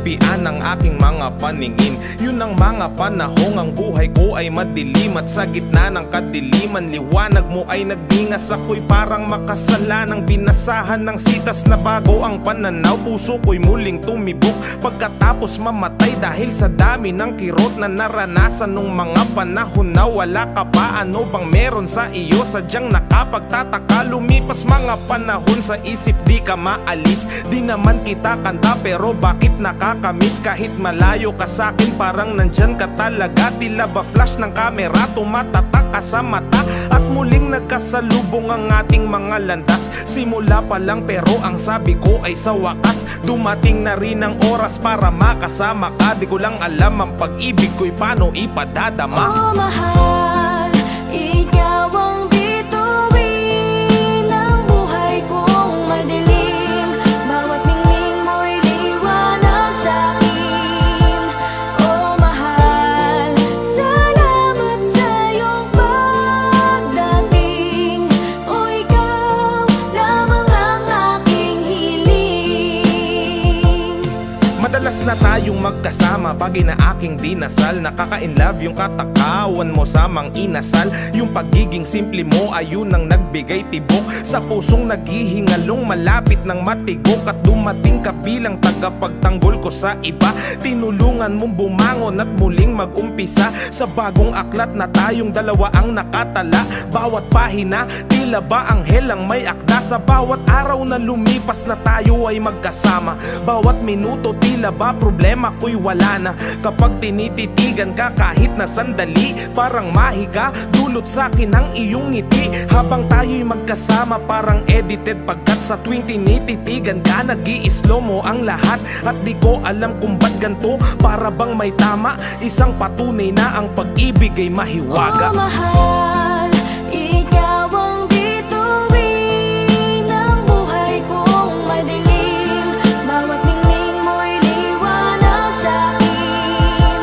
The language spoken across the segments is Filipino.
kakampian ng aking mga paningin. Yun ang mga panahong ang buhay ko ay madilim, at sa gitna ng kadiliman liwanag mo ay nagningas. Ako'y parang makasala ng binasahan ng sitas na bago ang pananaw. Puso ko'y muling tumibok pagkatapos mamatay dahil sa dami ng kirot na naranasan nung mga panahon na wala ka pa. Ano bang meron sa iyo? Sadyang nakapagtataka. Lumipas mga panahon sa isip di ka maalis. Di naman kita kanta pero bakit nakakamiss? Kahit malayo ka sa'kin parang nandyan ka talaga. Tila ba flash ng kamera tumatatak ka sa mata. At muling nagkasalubong ang ating mga landas. Simula pa lang pero ang sabi ko ay sa wakas dumating na rin ang oras para makasama ka. Di ko lang alam ang pag-ibig ko'y paano ipadadama. Oh mahal, ikaw ang bituin ng buhay kong madilim. Bawat ningning mo'y liwanag sa'kin. Oh mahal, salamat sa iyong pagdating. Oh ikaw lamang ang aking hiling. Madalas na tayong magkasama, bagay na aking dinasal. Nakaka-inlove yung katakawan mo sa mang inasal. Yung pagiging simple mo ayun ang nagbigay tibok sa pusong naghihingalong malapit ng matigok. At dumating ka bilang tagapagtanggol ko sa iba. Tinulungan mong bumangon at muling mag-umpisa sa bagong aklat na tayong dalawa ang nakatala. Bawat pahina tila ba anghel ang may akda. Sa bawat araw na lumipas na tayo ay magkasama. Bawat minuto tila ba problema ko'y wala na. Kapag tinititigan ka kahit na sandali, parang mahika dulot sa'kin ang iyong ngiti. Habang tayo'y magkasama parang edited, pagkat sa tuwing tinititigan ka nag-i-slow mo ang lahat. At di ko alam kung ba't ganito, para bang may tama. Isang patunay na ang pag-ibig ay mahiwaga. Oh mahal, ikaw ang bituin ng buhay kong madilim. Bawat ningning mo'y liwanag sa'kin.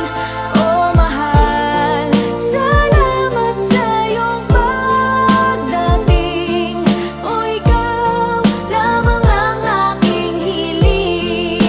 Oh mahal, salamat sa iyong pagdating. Oh ikaw lamang ang aking hiling.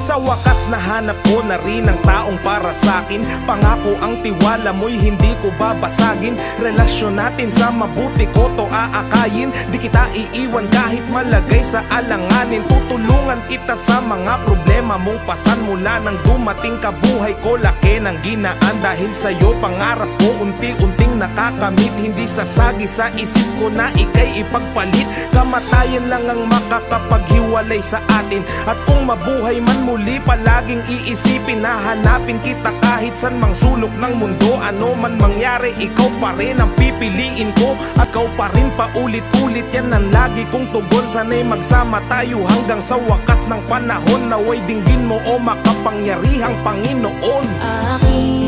Sa wakas nahanap ko na rin ang taong para sa'kin. Pangako ang tiwala mo'y hindi ko babasagin. Relasyon natin sa mabuti ko to aakayin. Di kita iiwan kahit malagay sa alanganin. Tutulungan kita sa mga problema mong pasan. Mula nang dumating ka buhay ko laki ng ginaan. Dahil sa'yo pangarap ko unti-unting nakakamit. Hindi sasagi sa isip ko na ika'y ipagpalit. Kamatayan lang ang makakapaghiwalay sa atin. At kung mabuhay man muli palaging iisipin na hanapin kita kahit san mang sulok ng mundo. Ano man mangyari ikaw pa rin ang pipiliin ko. At ikaw pa rin paulit-ulit yan ang lagi kong tugon. Sana'y magsama tayo hanggang sa wakas ng panahon. Naway dinggin mo o makapangyarihang Panginoon. Aking